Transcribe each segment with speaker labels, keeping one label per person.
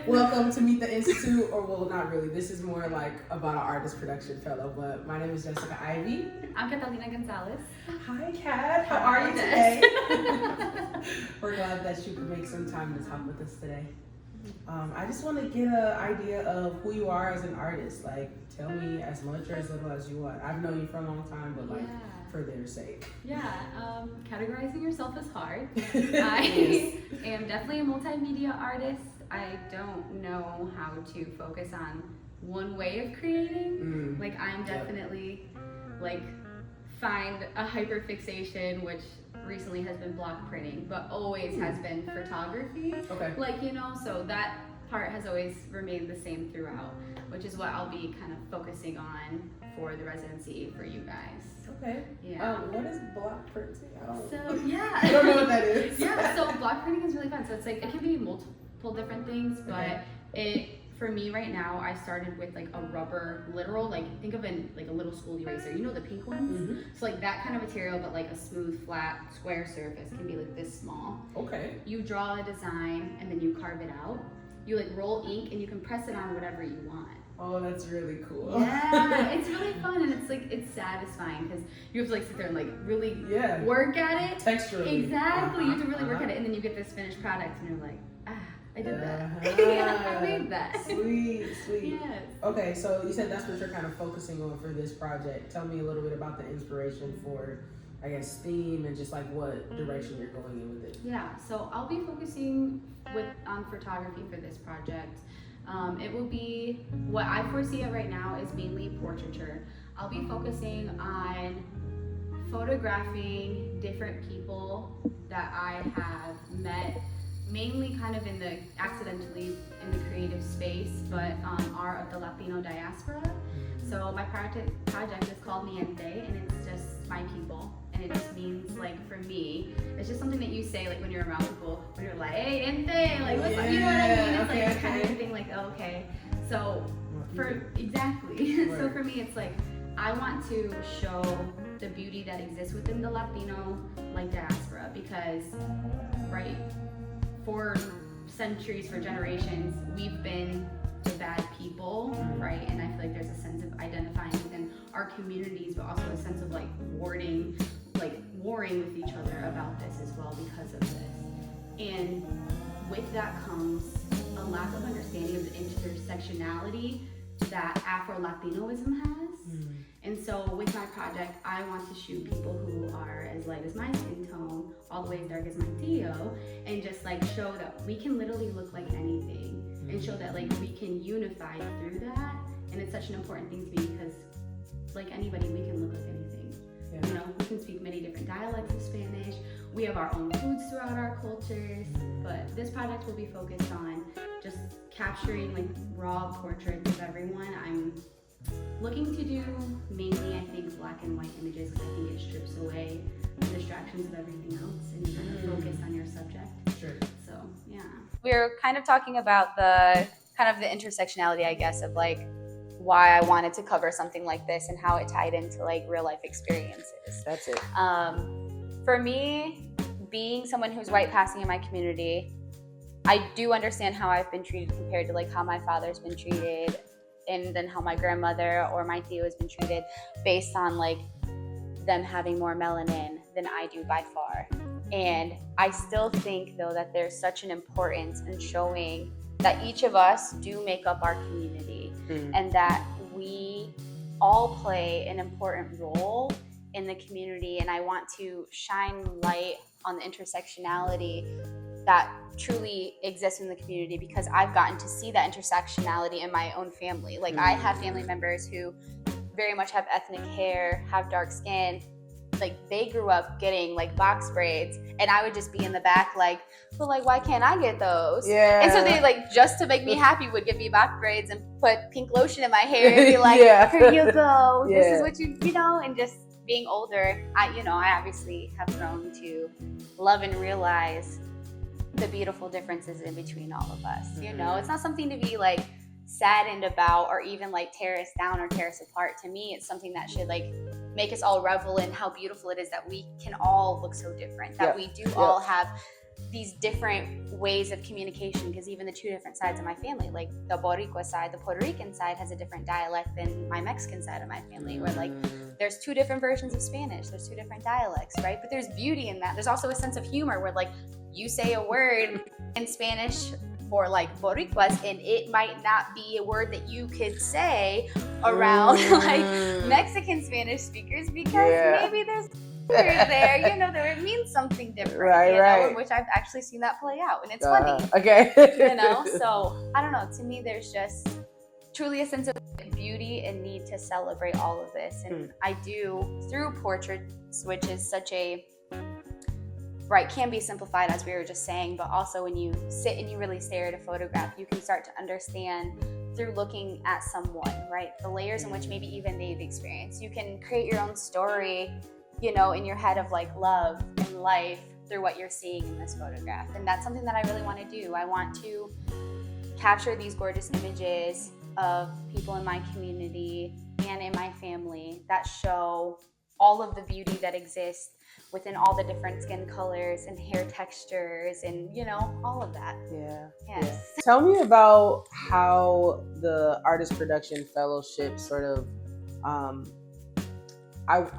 Speaker 1: Welcome to Meet the Institute, or well, not really. This is more like about an artist production fellow, but my name is Jessica Ivey.
Speaker 2: I'm Catalina Gonzalez.
Speaker 1: Hi, Kat. How are you today? We're glad that you could make some time to talk with us today. I just want to get an idea of who you are as an artist. Like, tell me as much or as little as you want. I've known you for a long time, but like, for their sake.
Speaker 2: Categorizing yourself is hard. I am definitely a multimedia artist. I don't know how to focus on one way of creating. Like, I'm definitely like find a hyperfixation, which recently has been block printing, but always has been photography.
Speaker 1: Okay.
Speaker 2: Like, so that part has always remained the same throughout, which is what I'll be kind of focusing on for the residency for you guys.
Speaker 1: Okay.
Speaker 2: Yeah.
Speaker 1: What is block printing? I
Speaker 2: I
Speaker 1: don't know what that is.
Speaker 2: So block printing is really fun. So it's like, it can be multiple different things, but for me right now, I started with like a rubber literal, like think of like a little school eraser, the pink ones? So like that kind of material, but like a smooth, flat, square surface can be like this small.
Speaker 1: Okay.
Speaker 2: You draw a design and then you carve it out. You like roll ink and you can press it on whatever you want.
Speaker 1: Oh, that's really cool.
Speaker 2: Yeah, it's really fun, and it's satisfying because you have to like sit there and like really work at it.
Speaker 1: Texturally.
Speaker 2: Exactly, you have to really work at it, and then you get this finished product and you're like, I did that. I made that.
Speaker 1: Sweet.
Speaker 2: Yes.
Speaker 1: Okay, so you said that's what you're kind of focusing on for this project. Tell me a little bit about the inspiration for, I guess, theme and just like what direction you're going in with it.
Speaker 2: Yeah, so I'll be focusing on photography for this project. It will be, what I foresee it right now is mainly portraiture. I'll be focusing on photographing different people that I have met, mainly kind of accidentally in the creative space, but are of the Latino diaspora. So my project is called Miente, and it's just my people. And it just means, like, for me, it's just something that you say, like, when you're around people, when you're like, hey, Ente, like, what's up? You know what I mean? It's like kind of thing, like, oh, okay. So, So for me, it's like, I want to show the beauty that exists within the Latino, like, diaspora, because, right, for centuries, for generations, we've been the bad people, right? And I feel like there's a sense of identifying within our communities, but also a sense of like warring with each other about this as well because of this. And with that comes a lack of understanding of the intersectionality that Afro-Latinoism has. And so with my project, I want to shoot people who are as light as my skin tone, all the way as dark as my Dio, and just like show that we can literally look like anything, and show that like we can unify through that. And it's such an important thing to me because like anybody, we can look like anything. We can speak many different dialects of Spanish. We have our own foods throughout our cultures, but this project will be focused on just capturing like raw portraits of everyone. I'm looking to do mainly, I think, black and white images because I think it strips away the distractions of everything else and you kind of focus on your subject.
Speaker 1: Sure.
Speaker 2: So, yeah.
Speaker 3: We're kind of talking about the intersectionality, I guess, of like why I wanted to cover something like this and how it tied into like real life experiences.
Speaker 1: That's it.
Speaker 3: For me, being someone who's white passing in my community, I do understand how I've been treated compared to like how my father's been treated, and then how my grandmother or my Theo has been treated based on like them having more melanin than I do by far. And I still think though that there's such an importance in showing that each of us do make up our community and that we all play an important role in the community. And I want to shine light on the intersectionality that truly exists in the community because I've gotten to see that intersectionality in my own family. Like I have family members who very much have ethnic hair, have dark skin. Like they grew up getting like box braids and I would just be in the back like, well, like why can't I get those? Yeah. And so they like, just to make me happy, would give me box braids and put pink lotion in my hair and be like, here you go. This is what you know, and just being older, I obviously have grown to love and realize the beautiful differences in between all of us. It's not something to be like saddened about or even like tear us down or tear us apart. To me, it's something that should like make us all revel in how beautiful it is that we can all look so different, that we do all have these different ways of communication, because even the two different sides of my family, like the Boricua side, the Puerto Rican side has a different dialect than my Mexican side of my family, where like there's two different versions of Spanish, there's two different dialects, right? But there's beauty in that. There's also a sense of humor where like you say a word in Spanish for like Boricuas and it might not be a word that you could say around like Mexican Spanish speakers, because maybe there's there, you know, there it means something different, right. Which I've actually seen that play out, and it's funny.
Speaker 1: Okay.
Speaker 3: You know, so I don't know. To me, there's just truly a sense of beauty and need to celebrate all of this, and I do through portraits, which is such a can be simplified, as we were just saying, but also when you sit and you really stare at a photograph, you can start to understand through looking at someone, right? The layers in which maybe even they've experienced. You can create your own story, you know, in your head of like love and life through what you're seeing in this photograph. And that's something that I really want to do. I want to capture these gorgeous images of people in my community and in my family that show all of the beauty that exists within all the different skin colors and hair textures and, you know, all of that.
Speaker 1: Yeah.
Speaker 3: Yes.
Speaker 1: Yeah. Tell me about how the Artist Production Fellowship sort of, I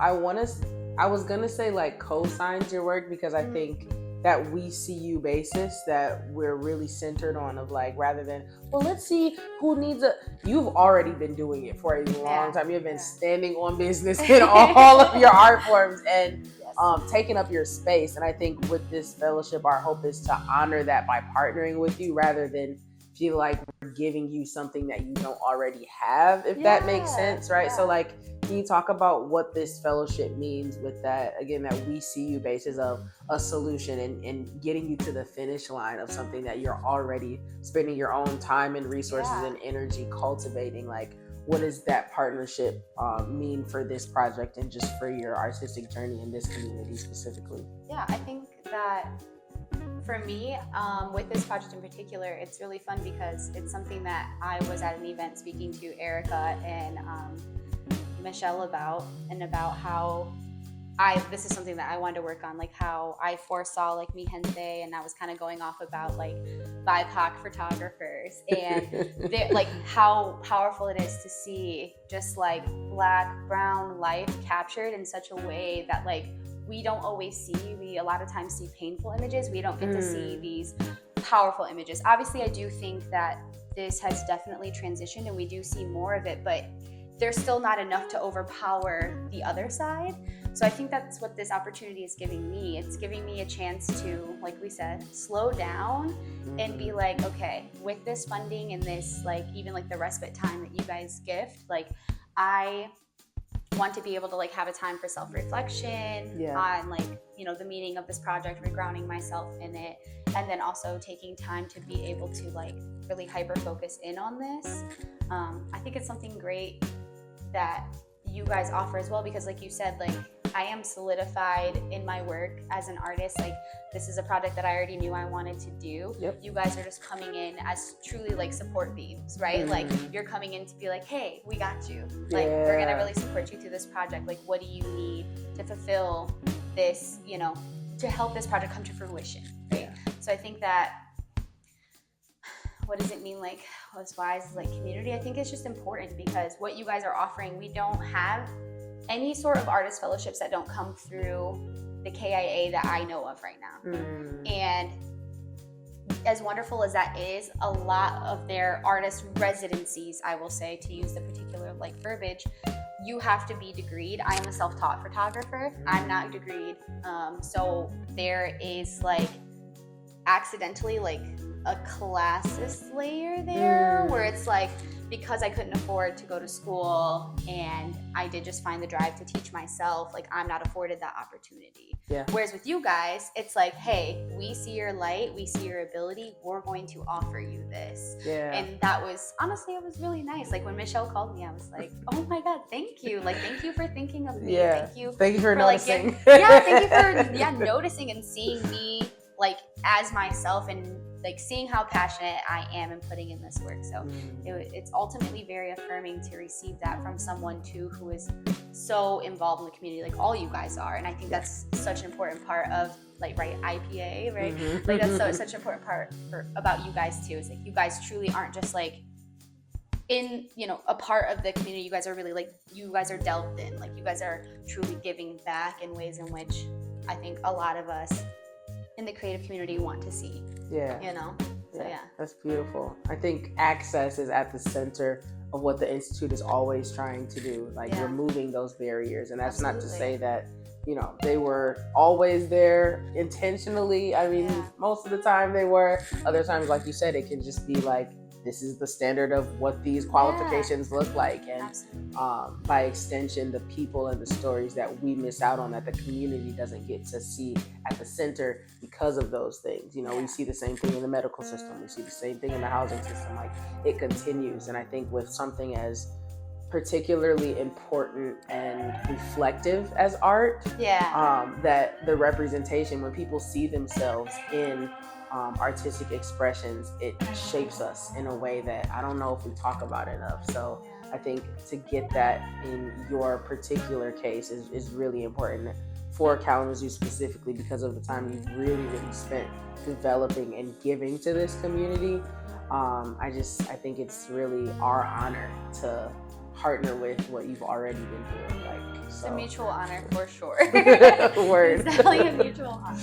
Speaker 1: was gonna say like co-signs your work, because I think that we see you basis that we're really centered on, of like, rather than, well, let's see who needs you've already been doing it for a long time. You've been standing on business in all of your art forms and taking up your space. And I think with this fellowship, our hope is to honor that by partnering with you, rather than feel like we're giving you something that you don't already have, if that makes sense, right? So like, can you talk about what this fellowship means with that, again, that we see you basis of a solution and getting you to the finish line of something that you're already spending your own time and resources and energy cultivating? Like, what does that partnership mean for this project and just for your artistic journey in this community specifically?
Speaker 3: Yeah, I think that for me, with this project in particular, it's really fun because it's something that I was at an event speaking to Erica and Michelle about how this is something that I wanted to work on, like how I foresaw like Mi Gente, and I was kind of going off about like BIPOC photographers and like how powerful it is to see just like Black, brown life captured in such a way that like we don't always see. We a lot of times see painful images. We don't get to see these powerful images. Obviously, I do think that this has definitely transitioned and we do see more of it, but there's still not enough to overpower the other side. So I think that's what this opportunity is giving me. It's giving me a chance to, like we said, slow down and be like, okay, with this funding and this, like, even like the respite time that you guys gift, like, I want to be able to like have a time for self-reflection on like, you know, the meaning of this project, regrounding myself in it, and then also taking time to be able to like really hyper focus in on this. I think it's something great that you guys offer as well, because like you said, like I am solidified in my work as an artist. Like this is a project that I already knew I wanted to do. You guys are just coming in as truly like support beams, right? Like you're coming in to be like, hey, we got you. Like we're gonna really support you through this project. Like what do you need to fulfill this, you know, to help this project come to fruition, right? So I think that, what does it mean, like, as wise as like community? I think it's just important because what you guys are offering, we don't have any sort of artist fellowships that don't come through the KIA that I know of right now. And as wonderful as that is, a lot of their artist residencies, I will say, to use the particular like verbiage, you have to be degreed. I am a self-taught photographer. I'm not degreed. So there is like accidentally like a classist layer there where it's like, because I couldn't afford to go to school and I did just find the drive to teach myself, like I'm not afforded that opportunity. Whereas with you guys, it's like, hey, we see your light, we see your ability, we're going to offer you this. And that was, honestly, it was really nice. Like when Michelle called me, I was like, oh my God, thank you. Like, thank you for thinking of me. Thank you for
Speaker 1: noticing.
Speaker 3: Like, thank you for noticing and seeing me like as myself and like seeing how passionate I am in putting in this work. So it's ultimately very affirming to receive that from someone too who is so involved in the community, like all you guys are. And I think that's such an important part of like right IPA, right?
Speaker 1: Mhm.
Speaker 3: Like that's such an important part about you guys too. It's like you guys truly aren't just like in, you know, a part of the community. You guys are really like, you guys are delved in, like you guys are truly giving back in ways in which I think a lot of us in the creative community want to see.
Speaker 1: Yeah.
Speaker 3: You know? So yeah.
Speaker 1: That's beautiful. I think access is at the center of what the Institute is always trying to do, like removing those barriers. And that's not to say that, you know, they were always there intentionally. I mean, most of the time they were. Other times, like you said, it can just be like, this is the standard of what these qualifications look like. And by extension, the people and the stories that we miss out on, that the community doesn't get to see at the center because of those things. You know, we see the same thing in the medical system. We see the same thing in the housing system. Like, it continues. And I think with something as particularly important and reflective as art, that the representation, when people see themselves in artistic expressions, it shapes us in a way that I don't know if we talk about enough. So I think to get that in your particular case is really important for Kalamazoo specifically, because of the time you've really spent developing and giving to this community. I think it's really our honor to partner with what you've already been doing.
Speaker 3: It's a mutual honor for sure.
Speaker 1: Word.
Speaker 3: It's definitely a mutual honor.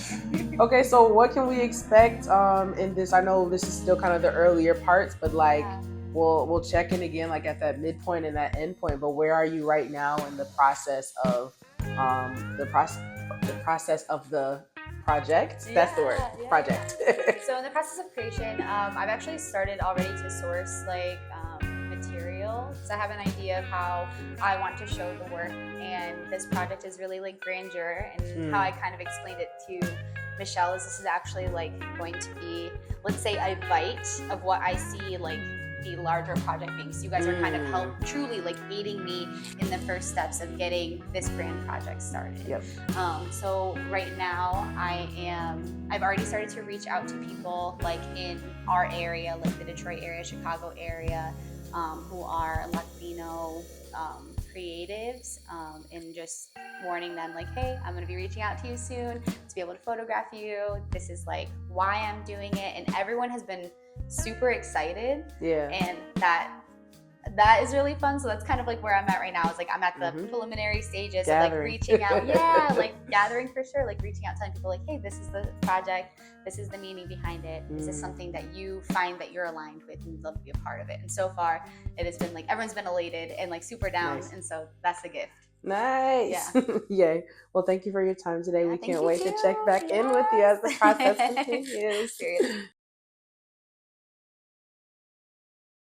Speaker 1: Okay, so what can we expect in this? I know this is still kind of the earlier parts, but like we'll check in again like at that midpoint and that end point. But where are you right now in the process of the process of the project? That's the word. Project.
Speaker 3: So in the process of creation, I've actually started already to source like material, because I have an idea of how I want to show the work, and this project is really like grandeur, and how I kind of explained it to Michelle is this is actually like going to be, let's say, a bite of what I see like the larger project being. So you guys are kind of truly like aiding me in the first steps of getting this grand project started. So right now I've already started to reach out to people like in our area, like the Detroit area, Chicago area, who are Latino creatives, and just warning them like, hey, I'm going to be reaching out to you soon to be able to photograph you. This is like why I'm doing it. And everyone has been super excited. And that is really fun. So that's kind of like where I'm at right now. Is like I'm at the preliminary stages of like reaching out. Like gathering for sure, like reaching out, telling people like, hey, this is the project, this is the meaning behind it. This is something that you find that you're aligned with and you'd love to be a part of it. And so far it has been like everyone's been elated and like super down. And so that's the gift.
Speaker 1: Nice. Yay. Well, thank you for your time today. We can't wait to check back in with you as the process continues.
Speaker 3: Seriously.